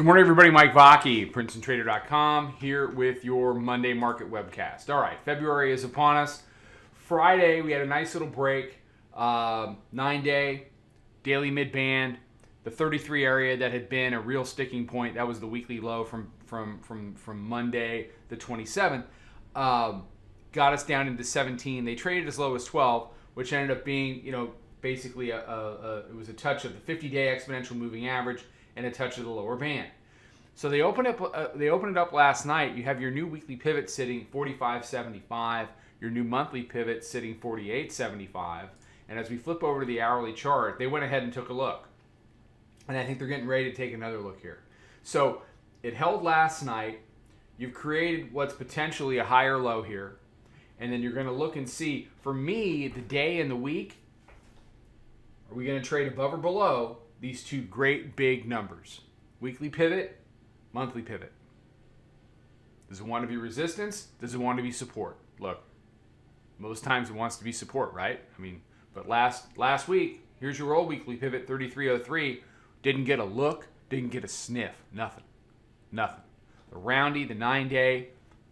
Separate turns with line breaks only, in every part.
Good morning, everybody. Mike Vacchi, Princetontrader.com, here with your Monday market webcast. All right, February is upon us. Friday, we had a nice little break, 9-day, daily mid-band, the 33 area that had been a real sticking point. That was the weekly low from Monday, the 27th. Got us down into 17. They traded as low as 12, which ended up being, basically it was a touch of the 50-day exponential moving average and a touch of the lower band. So they opened it up last night. You have your new weekly pivot sitting 45.75, your new monthly pivot sitting 48.75, and as we flip over to the hourly chart, they went ahead and took a look. And I think they're getting ready to take another look here. So it held last night. You've created what's potentially a higher low here. And then you're going to look and see, for me, the day and the week, are we going to trade above or below these two great big numbers? Weekly pivot, monthly pivot. Does it want to be resistance? Does it want to be support? Look, most times it wants to be support, right? But last week, here's your old weekly pivot, 33.03. Didn't get a look, didn't get a sniff, nothing. The roundy, the 9-day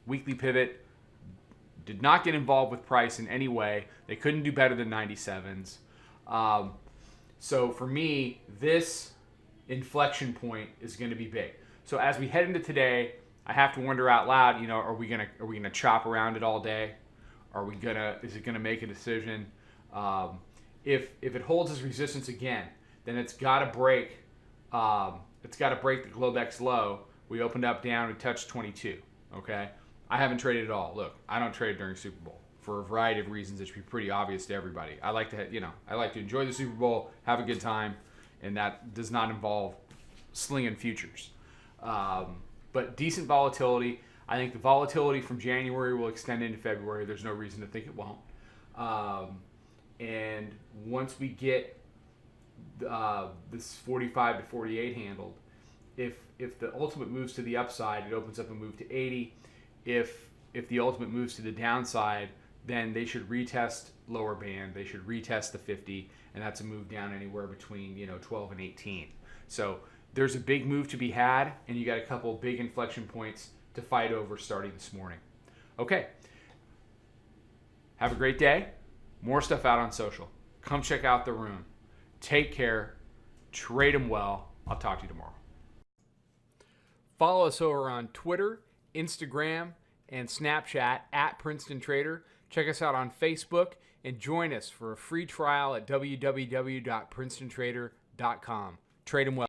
weekly pivot did not get involved with price in any way. They couldn't do better than 97s. So for me, this inflection point is going to be big. So as we head into today, I have to wonder out loud, are we gonna chop around it all day? Is it gonna make a decision? If it holds as resistance again, then it's got to break. It's got to break the Globex low. We opened up down and touched 22. Okay, I haven't traded at all. Look, I don't trade during Super Bowl for a variety of reasons that should be pretty obvious to everybody. I like to enjoy the Super Bowl, have a good time, and that does not involve slinging futures. But decent volatility. I think the volatility from January will extend into February. There's no reason to think it won't. And once we get this 45 to 48 handled, if the ultimate moves to the upside, it opens up a move to 80. If the ultimate moves to the downside, then they should retest lower band. They should retest the 50, and that's a move down anywhere between 12 and 18. So there's a big move to be had, and you got a couple big inflection points to fight over starting this morning. Okay. Have a great day. More stuff out on social. Come check out the room. Take care. Trade them well. I'll talk to you tomorrow. Follow us over on Twitter, Instagram, and Snapchat at Princeton Trader. Check us out on Facebook and join us for a free trial at www.princetontrader.com. Trade them well.